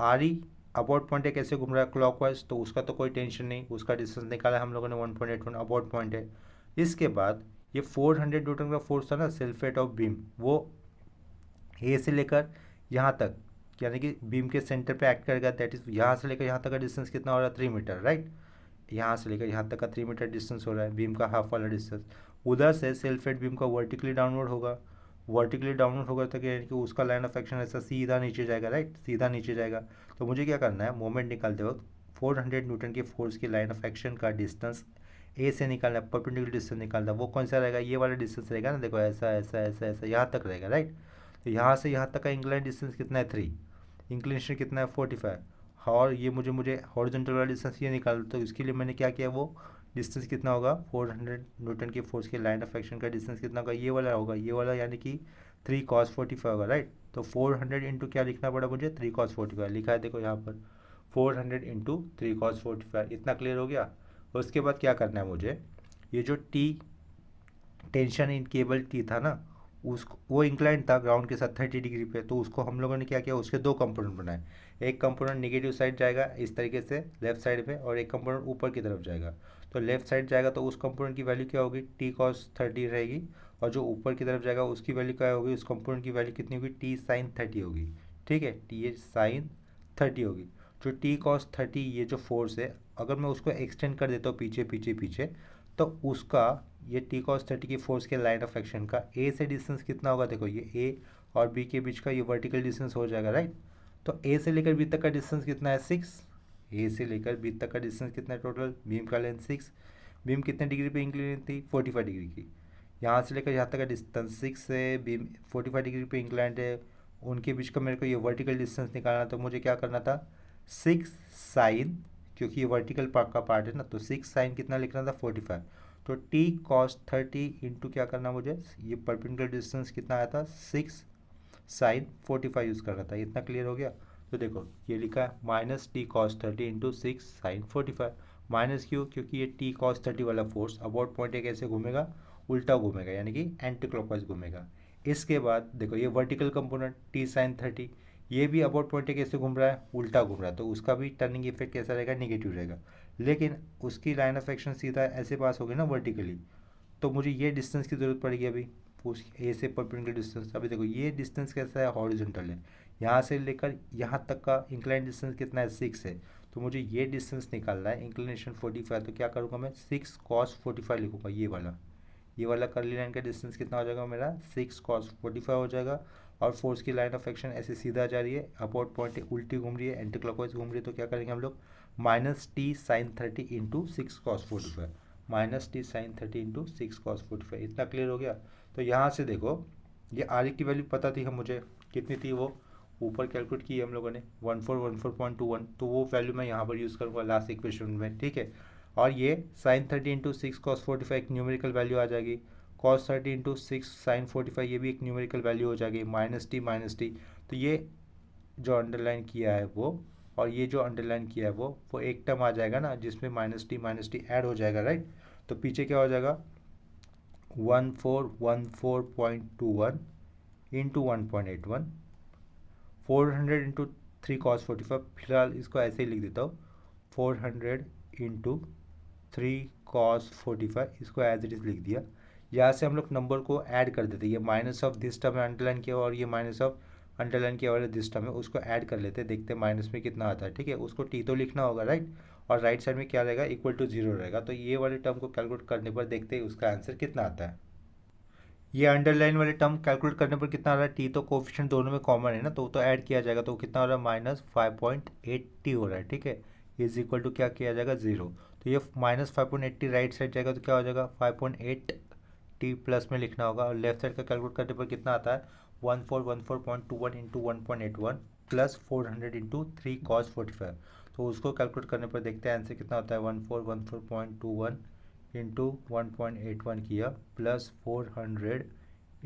आर ई अबाउट पॉइंट है, कैसे घूम रहा है क्लॉकवाइज, तो उसका तो कोई टेंशन नहीं, उसका डिस्टेंस निकाला हम लोगों ने 1.81 अबाउट पॉइंट है। इसके बाद ये 400 न्यूटन का फोर्स था ना सेल्फ वेट ऑफ बीम, वो ए से लेकर यहाँ तक, यानी कि बीम के सेंटर पे एक्ट करेगा, दैट इज यहाँ से लेकर यहाँ तक का डिस्टेंस कितना हो रहा है 3 मीटर, राइट। यहाँ से लेकर यहाँ तक का 3 मीटर डिस्टेंस हो रहा है, बीम का हाफ वाला डिस्टेंस। उधर से सेल्फ वेट बीम का वर्टिकली डाउनवर्ड होगा, वर्टिकली डाउनवर्ड होगा तो यानी कि उसका लाइन ऑफ एक्शन ऐसा सीधा नीचे जाएगा, राइट, सीधा नीचे जाएगा। तो मुझे क्या करना है, मोमेंट निकालते वक्त 400 न्यूटन के फोर्स की लाइन ऑफ एक्शन का डिस्टेंस ए से निकालना है, परपेंडिकुलर डिस्टेंस निकालना है। वो कौन सा रहेगा, ये वाला डिस्टेंस रहेगा ना, देखो ऐसा ऐसा ऐसा ऐसा यहाँ तक रहेगा, राइट। तो यहाँ से यहाँ तक का इंक्लाइन डिस्टेंस कितना है 3, इंक्लिनेशन कितना है 45, और ये मुझे हॉरिजॉन्टल वाला डिस्टेंस ये निकाल, तो इसके लिए मैंने क्या किया, वो डिस्टेंस कितना होगा 400 न्यूटन के फोर्स के लाइन ऑफ एक्शन का डिस्टेंस कितना होगा, ये वाला होगा, ये वाला यानी कि 3 cos 45 होगा, राइट। तो 400 इंटू क्या लिखना पड़ा मुझे, 3 cos 45 लिखा है, देखो यहाँ पर 400 इंटू 3 cos 45, इतना क्लियर हो गया। उसके बाद क्या करना है मुझे, ये जो T tension in cable T था ना, उसको वो इंक्लाइन था ग्राउंड के साथ 30 डिग्री पे, तो उसको हम लोगों ने क्या किया, उसके 2 कंपोनेंट बनाए। एक कंपोनेंट नेगेटिव साइड जाएगा इस तरीके से लेफ्ट साइड में, और एक कंपोनेंट ऊपर की तरफ जाएगा। तो लेफ्ट साइड जाएगा तो उस कंपोनेंट की वैल्यू क्या होगी, टी cos 30 रहेगी, और जो ऊपर की तरफ जाएगा उसकी वैल्यू क्या होगी, उस कंपोनेंट की वैल्यू कितनी होगी, टी sin 30 होगी, ठीक है, टी sin 30 होगी। जो टी cos 30 ये जो फोर्स है, अगर मैं उसको एक्सटेंड कर देता हूँ पीछे पीछे पीछे, तो उसका ये टी cos 30 की फोर्स के लाइन ऑफ एक्शन का ए से डिस्टेंस कितना होगा, देखो ये ए और बी के बीच का ये वर्टिकल डिस्टेंस हो जाएगा, राइट। तो ए से लेकर बी तक का डिस्टेंस कितना है 6, ए से लेकर बी तक का डिस्टेंस कितना है टोटल, बीम का लेंथ 6, बीम कितने डिग्री पे इंक्लाइन थी 45 डिग्री की, यहाँ से लेकर यहाँ तक का डिस्टेंस 6 से बीम 45 डिग्री पे इंक्लाइंड है, उनके बीच का मेरे को ये वर्टिकल डिस्टेंस निकालना, तो मुझे क्या करना था 6 साइन, क्योंकि ये वर्टिकल पार्ट का पार्ट है ना, तो 6 साइन कितना लिखना था 45, तो टी cos 30 इंटू क्या करना मुझे, ये परपेंडिकुलर डिस्टेंस कितना आया था 6 साइन 45 यूज़ करना था, इतना क्लियर हो गया। तो देखो ये लिखा है minus T cos 30 into 6 sine 45, minus क्यों, क्योंकि ये टी cos 30 वाला फोर्स अबाउट पॉइंट कैसे घूमेगा, उल्टा घूमेगा, यानी कि एंटी क्लॉकवाइज घूमेगा। इसके बाद देखो ये वर्टिकल कंपोनेंट टी sin 30, ये भी अबाउट पॉइंट कैसे घूम रहा है, उल्टा घूम रहा है, तो उसका भी टर्निंग इफेक्ट कैसा रहेगा, निगेटिव रहेगा। लेकिन उसकी लाइन ऑफ एक्शन सीधा ऐसे पास होगी ना वर्टिकली, तो मुझे ये डिस्टेंस की ज़रूरत पड़ेगी अभी, उस ए से परपेंडिकुलर डिस्टेंस। अभी देखो ये डिस्टेंस कैसा है, हॉरिजॉन्टल है, यहाँ से लेकर यहाँ तक का इंक्लाइन डिस्टेंस कितना है 6 है, तो मुझे ये डिस्टेंस निकालना है, इंक्लिनेशन 45, तो क्या करूँगा मैं 6 cos 45 लिखूँगा, ये वाला कर्ली लाइन का डिस्टेंस कितना हो जाएगा मेरा 6 cos 45 हो जाएगा। और फोर्स की लाइन ऑफ एक्शन ऐसे सीधा जा रही है, अबाउट पॉइंट उल्टी घूम रही है, एंटी क्लॉकवाइज घूम रही है, तो क्या करेंगे हम लोग minus T sine 30 into 6 cos 45, minus T sine 30 into 6 cos 45, इतना क्लियर हो गया। तो यहाँ से देखो ये आर की वैल्यू पता थी हम मुझे, कितनी थी वो ऊपर कैलकुलेट की हम लोगों ने 1414.21, तो वो वैल्यू मैं यहाँ पर यूज़ करूँगा लास्ट इक्वेशन में, ठीक है। और ये साइन 30 इंटू 6 cos 45 एक न्यूमेरिकल वैल्यू आ जाएगी, cos 30 इंटू 6 साइन 45 ये भी एक न्यूमेरिकल वैल्यू हो जाएगी, माइनस टी, तो ये जो अंडरलाइन किया है वो, और ये जो अंडरलाइन किया है वो एक टर्म आ जाएगा ना जिसमें माइनस टी ऐड हो जाएगा, राइट। तो पीछे क्या हो जाएगा 1414.21 इंटू 1.81, 400 इंटू 3 cos 45, फिलहाल इसको ऐसे ही लिख देता हूँ 400 इंटू 3 cos 45, इसको एज इट इज़ लिख दिया। यहाँ से हम लोग नंबर को ऐड कर देते हैं, ये minus of this term underline किया और ये माइनस ऑफ अंडरलाइन किया वाला दिस टर्म है, उसको ऐड कर लेते हैं, देखते हैं माइनस में कितना आता है, ठीक है। उसको टी तो लिखना होगा, राइट, और राइट साइड में क्या रहेगा इक्वल टू 0 रहेगा, तो ये वाले टर्म को कैलकुलेट करने पर देखते हैं उसका आंसर कितना आता है। ये अंडरलाइन वाले टर्म कैलकुलेट करने पर कितना आ रहा है, टी तो कोफिशिएंट दोनों में कॉमन है ना, तो ऐड किया जाएगा, तो कितना हो रहा है -5.80 हो रहा है, ठीक है, इज इक्वल टू क्या किया जाएगा 0, तो ये -5.80 राइट साइड जाएगा तो क्या हो जाएगा 5.8 प्लस में लिखना होगा, और लेफ्ट साइड का कैलकुलेट करने पर कितना आता है 1414.21 इंटू 1.81 प्लस 400 इंटू 3 cos 45, तो उसको कैलकुलेट करने पर देखते हैं आंसर कितना होता है। 1414.21 इंटू 1.81 किया प्लस 400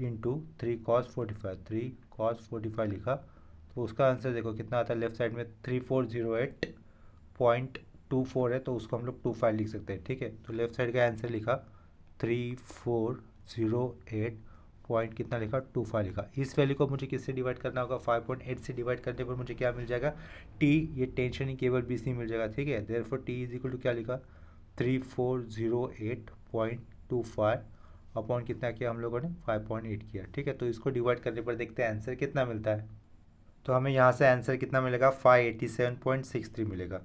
इंटू 3 cos 45 लिखा, तो उसका आंसर देखो कितना आता है। लेफ्ट साइड में 3408.24 है, तो उसको हम लोग 25 लिख सकते हैं। ठीक है, तो लेफ्ट साइड का आंसर लिखा 3408 पॉइंट कितना लिखा 25 लिखा। इस वैल्यू को मुझे किससे डिवाइड करना होगा, 5.8 से डिवाइड करने पर मुझे क्या मिल जाएगा, टी, ये टेंशन ही केवल BC मिल जाएगा। ठीक है, therefore T is equal to क्या लिखा 3408.25 अपॉन कितना किया हम लोगों ने 5.8 किया। ठीक है, तो इसको डिवाइड करने पर देखते हैं आंसर कितना मिलता है। तो हमें यहाँ से आंसर कितना मिलेगा 587.63 मिलेगा।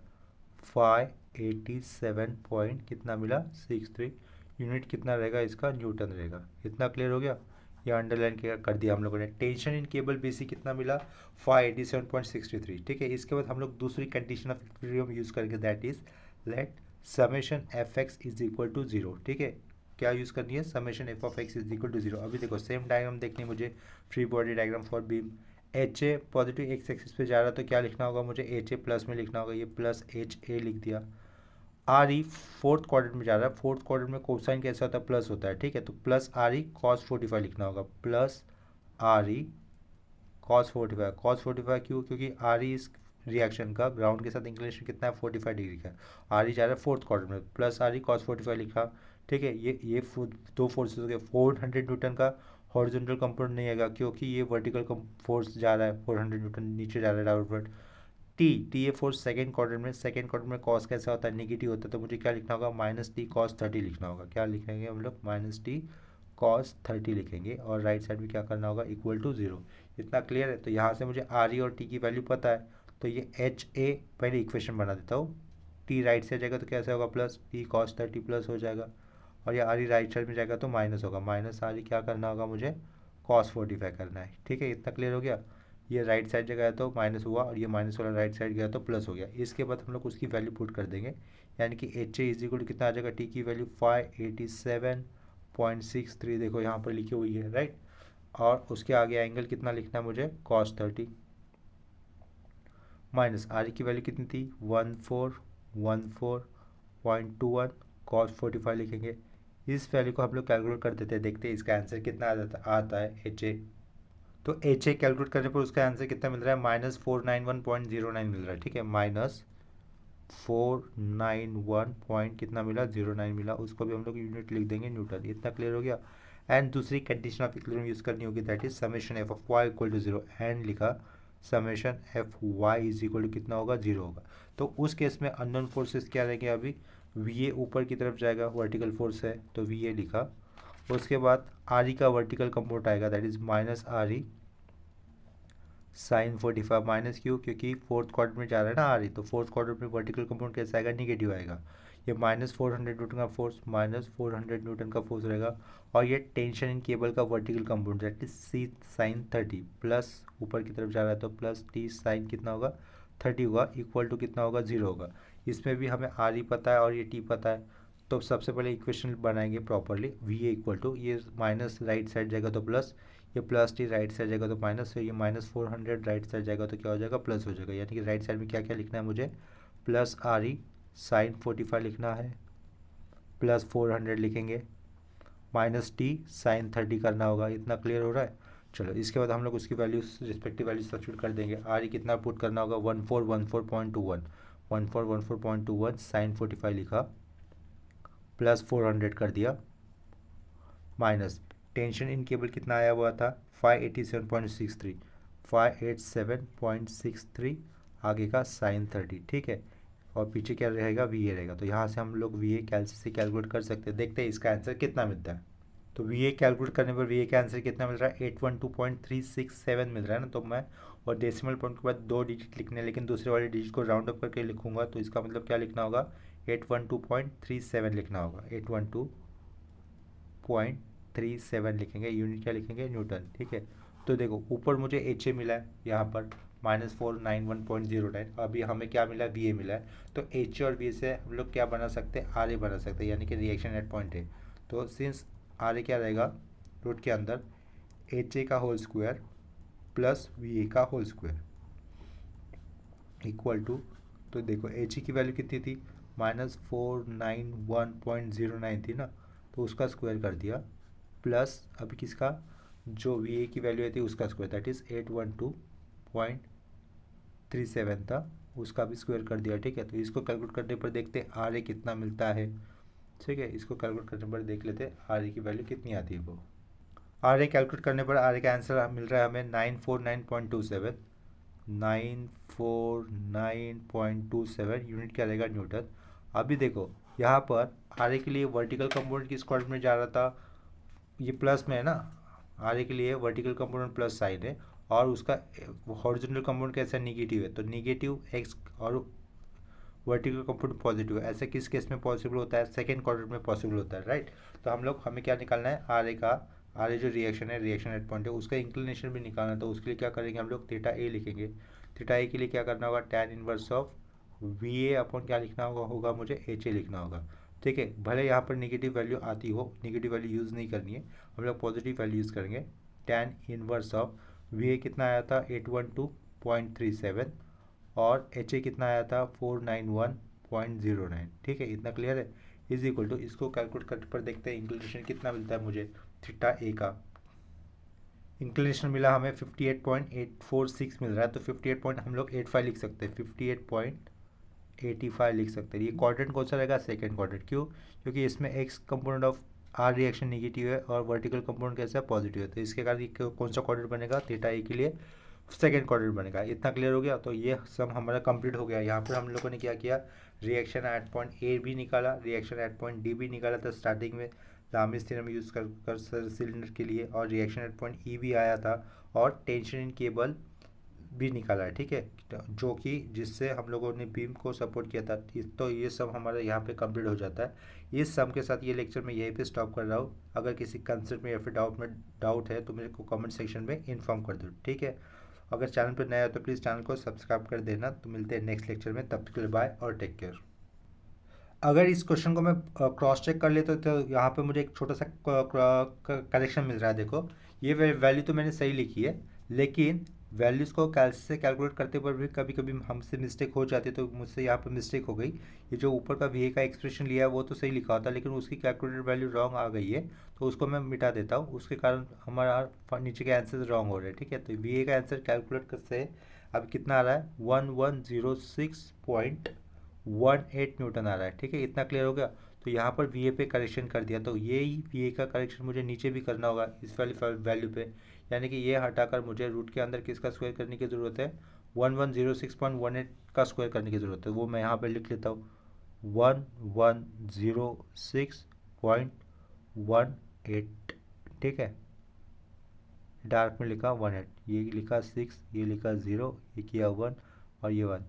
587 पॉइंट कितना मिला 63, यूनिट कितना रहेगा इसका, न्यूटन रहेगा। इतना क्लियर हो गया, ये अंडरलाइन कर दिया हम लोगों ने। टेंशन इन केबल BC कितना मिला 587.63। ठीक है, इसके बाद हम लोग दूसरी कंडीशन ऑफ इक्विलिब्रियम यूज़ करेंगे, that is let summation FX is equal to 0। ठीक है, क्या यूज़ करनी है, summation f(x) is equal to 0। अभी देखो सेम डायग्राम देखनी मुझे, free body diagram for beam. HA positive x axis पे जा रहा है, तो क्या लिखना होगा मुझे, HA प्लस में लिखना होगा, ये प्लस HA लिख दिया। RE फोर्थ क्वाड्रेंट में जा रहा है, फोर्थ क्वाड्रेंट में कोसाइन कैसा होता है, प्लस होता है। ठीक है, तो प्लस RE cos 45 लिखना होगा, प्लस RE cos 45। cos 45 क्यों, क्योंकि RE इस रिएक्शन का ग्राउंड के साथ इंक्लिनेशन कितना है 45 डिग्री का। RE जा रहा है फोर्थ क्वाड्रेंट में, प्लस RE cos 45 लिखा। ठीक है, ये दो फोर्सेस हो गए। 400 न्यूटन का हॉरिजॉन्टल कंपोनेंट नहीं आएगा, क्योंकि ये वर्टिकल फोर्स जा रहा है 400 न्यूटन नीचे जा रहा है डाउनवर्ड। टी ये फोर्स सेकंड क्वाड्रेंट में कॉस कैसा होता है, नेगेटिव होता है, तो मुझे क्या लिखना होगा -t cos 30 लिखना होगा। क्या लिखेंगे हम लोग, -t cos 30 लिखेंगे, और राइट साइड में क्या करना होगा, इक्वल टू 0। इतना क्लियर है। तो यहाँ से मुझे RE और T की वैल्यू पता है, तो ये HA पहले इक्वेशन बना देता हूँ। T राइट से जाएगा तो कैसे होगा, प्लस T cos 30 प्लस हो जाएगा, और ये RE राइट साइड में जाएगा तो माइनस होगा, माइनस RE क्या करना होगा मुझे, cos 45 करना है। ठीक है, इतना क्लियर हो गया। ये राइट साइड जगह है तो माइनस हुआ, और ये माइनस वाला राइट साइड गया तो प्लस हो गया। इसके बाद हम लोग उसकी वैल्यू पुट कर देंगे, यानी कि HA इज इक्वल टू कितना आ जाएगा, T की वैल्यू 587.63 देखो यहाँ पर लिखी हुई है, राइट। और उसके आगे एंगल कितना लिखना है मुझे, cos 30, माइनस RE की वैल्यू कितनी थी 1414.21 cos 45 लिखेंगे। इस वैल्यू को हम लोग कैलकुलेट कर देते हैं, देखते हैं इसका आंसर कितना आता है HA। तो HA कैलकुलेट करने पर उसका आंसर कितना मिल रहा है, -491.09 मिल रहा है। ठीक है, -491 पॉइंट कितना मिला 09 मिला, उसको भी हम लोग यूनिट लिख देंगे न्यूटन। इतना क्लियर हो गया। एंड दूसरी कंडीशन ऑफ इक्विलिब्रियम यूज़ करनी होगी, that is summation f(y) equal to 0, and लिखा summation f(y) is equal to कितना होगा, 0 होगा। तो उस केस में अननोन फोर्सेस क्या रहेंगे, अभी VA ऊपर की तरफ जाएगा, वर्टिकल फोर्स है तो VA लिखा। उसके बाद RE का वर्टिकल कंपोनेंट आएगा, that is -RE sin 45, minus क्यों, क्योंकि फोर्थ क्वाड्रेंट में जा रहा है ना RE, तो फोर्थ क्वाड्रेंट में वर्टिकल कंपोनेंट कैसा आएगा, निगेटिव आएगा। ये -400 न्यूटन का फोर्स, -400 न्यूटन का फोर्स रहेगा। और ये टेंशन इन केबल का vertical component that is C sin 30, plus ऊपर की तरफ जा रहा है तो प्लस T sin कितना होगा 30 होगा, इक्वल टू कितना होगा 0 होगा। इसमें भी हमें RE पता है और ये T पता है, तो सबसे पहले इक्वेशन बनाएंगे प्रॉपरली। VA इक्वल टू, ये माइनस राइट साइड जाएगा तो प्लस, ये प्लस T राइट साइड जाएगा तो माइनस, ये -400 राइट साइड जाएगा तो क्या हो जाएगा, प्लस हो जाएगा। यानी कि राइट साइड में क्या क्या लिखना है मुझे, प्लस RE sin 45 लिखना है, प्लस 400 लिखेंगे, -T sin 30 करना होगा। इतना क्लियर हो रहा है। चलो इसके बाद हम लोग उसकी वैल्यू रिस्पेक्टिव वैल्यू सब्स्टिट्यूट कर देंगे। RE कितना पुट करना होगा 1414.21 sin 45 लिखा, प्लस 400 कर दिया, माइनस टेंशन इन केबल कितना आया हुआ था 587.63 आगे का sin 30। ठीक है, और पीछे क्या रहेगा, VA रहेगा। तो यहाँ से हम लोग VA से कैलकुलेट कर सकते हैं। देखते हैं इसका आंसर कितना मिलता है। तो VA कैलकुलेट करने पर VA का आंसर कितना मिल रहा है, 812.367 मिल रहा है ना। तो मैं और डेसिमल पॉइंट के बाद 2 डिजिट लिखने, लेकिन दूसरे वाले डिजिट को राउंड अप करके लिखूंगा, तो इसका मतलब क्या लिखना होगा, 812.37 लिखना होगा, 812.37 लिखेंगे। यूनिट क्या लिखेंगे, न्यूटन। ठीक है, तो देखो ऊपर मुझे HA मिला है यहाँ पर -491.09, अभी हमें क्या मिला, VA मिला है। तो HA और VA से हम लोग क्या बना सकते हैं, RA बना सकते हैं, यानी कि रिएक्शन एट पॉइंट है। तो सिंस RA क्या रहेगा रूट के अंदर HA का होल स्क्वायर प्लस VA का होल स्क्वायर इक्वल टू तो देखो एच की वैल्यू कितनी थी, -491.09 थी ना, तो उसका स्क्वायर कर दिया, प्लस अभी किसका, जो वी ए की वैल्यू आई थी उसका स्क्वायर, दैट इज़ 812.37 था, उसका भी स्क्वायर कर दिया। ठीक है, तो इसको कैलकुलेट करने पर देखते हैं आर ए कितना मिलता है। ठीक है, इसको कैलकुलेट करने पर देख लेते हैं आर ए की वैल्यू कितनी आती है। वो आर ए कैलकुलेट करने पर आर ए का आंसर मिल रहा है हमें 949.27, 949.27 यूनिट क्या रहेगा, न्यूटन। अभी देखो यहाँ पर आर ए के लिए वर्टिकल कंपोनेंट किस कोऑर्डिनेट में जा रहा था, ये प्लस में है ना, आर ए के लिए वर्टिकल कंपोनेंट प्लस साइन है, और उसका हॉरिजॉन्टल कंपोनेंट कैसा निगेटिव है, तो निगेटिव एक्स, और वर्टिकल कंपोनेंट पॉजिटिव है। ऐसे किस केस में पॉसिबल होता है, सेकंड क्वाड्रेंट में पॉसिबल होता है, राइट। तो हमें क्या निकालना है, आर ए का, आर ए जो रिएक्शन है, रिएक्शन एट पॉइंट है, उसका इंक्लिनेशन भी निकालना है। तो उसके लिए क्या करेंगे हम लोग, थीटा ए लिखेंगे। थीटा ए के लिए क्या करना होगा, tan inverse of V A upon क्या लिखना होगा मुझे, एच ए लिखना होगा। ठीक है, भले यहाँ पर निगेटिव वैल्यू आती हो, निगेटिव वैल्यू यूज़ नहीं करनी है, हम लोग पॉजिटिव वैल्यू यूज़ करेंगे। Tan inverse of V A कितना आया था, 812.37, और एच ए कितना आया था, 491.09। ठीक है, इतना क्लियर है। इज इक्वल टू, इसको कैलकुलेट करने पर देखते हैं इंक्लिनेशन कितना मिलता है मुझे, थीटा ए का इंक्लिनेशन मिला हमें 58.846 मिल रहा है। तो 58 पॉइंट हम लोग 85 लिख सकते हैं, 58.85 लिख सकते हैं। ये क्वाड्रेंट कौन सा रहेगा, सेकेंड क्वाड्रेंट। क्यों, क्योंकि इसमें X component of R reaction negative है और वर्टिकल कंपोनेंट कैसा है, पॉजिटिव है। तो इसके कारण ये कौन सा क्वाड्रेंट बनेगा, थीटा ए के लिए सेकेंड क्वाड्रेंट बनेगा। इतना क्लियर हो गया। तो ये सब हमारा कंप्लीट हो गया। यहाँ पर हम लोगों ने क्या किया, रिएक्शन एट पॉइंट ए भी निकाला, रिएक्शन एट पॉइंट डी भी निकाला था स्टार्टिंग में लामिस थ्योरम यूज़ कर सिलेंडर के लिए, और रिएक्शन एट पॉइंट ई भी आया था, और टेंशन इन केबल भी निकाला है। ठीक है, जो कि जिससे हम लोगों ने बीम को सपोर्ट किया था। तो ये सब हमारा यहाँ पे कंप्लीट हो जाता है। इस सब के साथ ये लेक्चर मैं यहीं पे स्टॉप कर रहा हूँ। अगर किसी कंसेप्ट में या फिर डाउट है तो मेरे को कमेंट सेक्शन में इन्फॉर्म कर दो। ठीक है, अगर चैनल पर नया हो तो प्लीज़ चैनल को सब्सक्राइब कर देना। तो मिलते हैं नेक्स्ट लेक्चर में, तब तक के लिए बाय और टेक केयर। अगर इस क्वेश्चन को मैं क्रॉस चेक कर लेता तो यहाँ पे मुझे एक छोटा सा करेक्शन मिल रहा है। देखो, ये वैल्यू तो मैंने सही लिखी है, लेकिन वैल्यूज़ को से कैलकुलेट करते पर भी कभी कभी हमसे मिस्टेक हो जाती है। तो मुझसे यहाँ पे मिस्टेक हो गई। ये जो ऊपर का वी ए का एक्सप्रेशन लिया है वो तो सही लिखा होता, लेकिन उसकी कैलकुलेटेड वैल्यू रॉन्ग आ गई है। तो उसको मैं मिटा देता हूँ, उसके कारण हमारा नीचे के आंसर रॉन्ग हो रहे हैं। ठीक है, तो वी ए का आंसर कैलकुलेट करते अब कितना आ रहा है, 1106.18 न्यूटन आ रहा है। ठीक है, इतना क्लियर हो गया। तो यहाँ पर वी ए पे करेक्शन कर दिया, तो ये ही वी ए का करेक्शन मुझे नीचे भी करना होगा इस वाली वैल्यू पे। यानी कि ये हटाकर मुझे रूट के अंदर किसका स्क्वायर करने की ज़रूरत है, 1106.18 का स्क्वायर करने की ज़रूरत है। वो मैं यहाँ पर लिख लेता हूँ, 1106.18। ठीक है, डार्क में लिखा 18, ये लिखा 6, ये लिखा 0, ये किया 1, और ये 1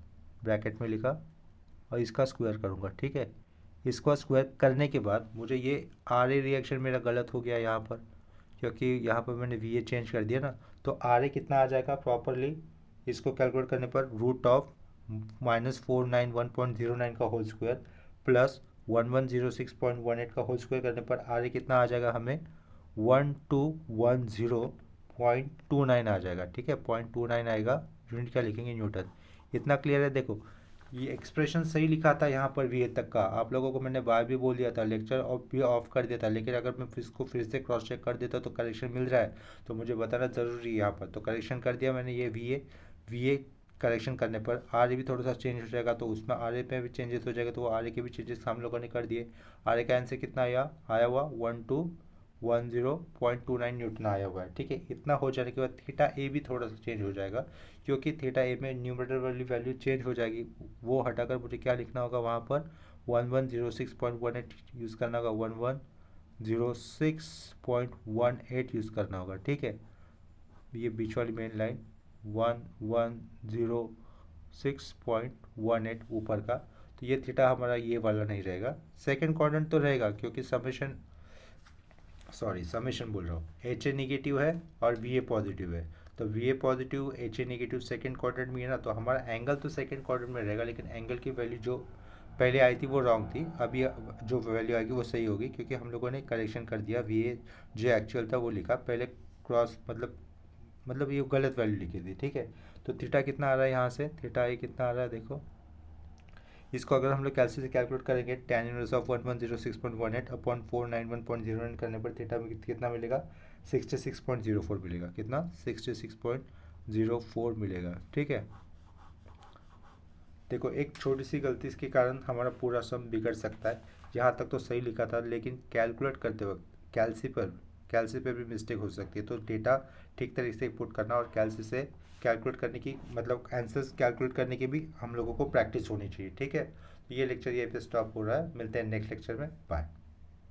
ब्रैकेट में लिखा, और इसका स्क्वायर करूँगा। ठीक है, इसको स्क्वायर करने के बाद मुझे ये आर ए रिएक्शन मेरा गलत हो गया यहाँ पर, क्योंकि यहाँ पर मैंने वी ए चेंज कर दिया ना। तो आर ए कितना आ जाएगा प्रॉपरली, इसको कैलकुलेट करने पर रूट ऑफ -491.09 का होल स्क्वायर प्लस 1106.18 का होल स्क्वायर करने पर आर ए कितना आ जाएगा हमें, 1210.29 आ जाएगा। ठीक है, 0.29 आएगा। यूनिट क्या लिखेंगे, न्यूटन। इतना क्लियर है। देखो, ये एक्सप्रेशन सही लिखा था यहाँ पर वी ए तक का। आप लोगों को मैंने बार भी बोल दिया था, लेक्चर ऑफ भी ऑफ कर दिया था, लेकिन अगर मैं इसको फिर से क्रॉस चेक कर देता तो करेक्शन मिल रहा है, तो मुझे बताना ज़रूरी है यहाँ पर। तो करेक्शन कर दिया मैंने, ये वी ए करेक्शन करने पर आर ए भी थोड़ा सा चेंज हो जाएगा, तो उसमें आर ए पे भी चेंजेस हो जाएगा। तो आर ए के भी चेंजेस हम लोगों ने कर दिए। आर ए का आंसर कितना आया हुआ 1210.29 न्यूटन आया हुआ है। ठीक है, इतना हो जाने के बाद थीटा ए भी थोड़ा सा चेंज हो जाएगा, क्योंकि थीटा ए में न्यूमरेटर वाली वैल्यू चेंज हो जाएगी। वो हटाकर मुझे क्या लिखना होगा वहाँ पर, 1106.18 यूज़ करना होगा, 1106.18 यूज़ करना होगा। ठीक है, ये बीच वाली मेन लाइन 1106.18 ऊपर का। तो ये थीटा हमारा ये वाला नहीं रहेगा, सेकेंड क्वाड्रेंट तो रहेगा, क्योंकि समेशन बोल रहा हूँ, एच ए निगेटिव है और वी ए पॉजिटिव है। तो V A positive, H A negative second quadrant में है ना, तो हमारा एंगल तो सेकेंड क्वाड्रेंट में रहेगा, लेकिन एंगल की वैल्यू जो पहले आई थी वो रॉन्ग थी। अभी जो वैल्यू आएगी वो सही होगी, क्योंकि हम लोगों ने करेक्शन कर दिया। वी ए जो एक्चुअल था वो लिखा, पहले क्रॉस मतलब ये गलत वैल्यू लिखी थी। ठीक है, तो थीटा कितना आ रहा है यहाँ से, थीटा ए कितना आ रहा है देखो, इसको अगर हम लोग कैलसी से कैलकुलेट करेंगे tan इनवर्स ऑफ 1106.18 अपॉन 491.09 करने पर थीटा में कितना मिलेगा 66.04 मिलेगा। कितना 66.04 मिलेगा। ठीक है, देखो एक छोटी सी गलती के कारण हमारा पूरा सम बिगड़ सकता है। यहाँ तक तो सही लिखा था, लेकिन कैलकुलेट करते वक्त कैलसी पर भी मिस्टेक हो सकती है। तो डेटा ठीक तरीके से पुट करना और कैलसी से कैलकुलेट करने की मतलब आंसर्स कैलकुलेट करने की भी हम लोगों को प्रैक्टिस होनी चाहिए। ठीक है, ये लेक्चर यहीं पे स्टॉप हो रहा है। मिलते हैं नेक्स्ट लेक्चर में। बाय।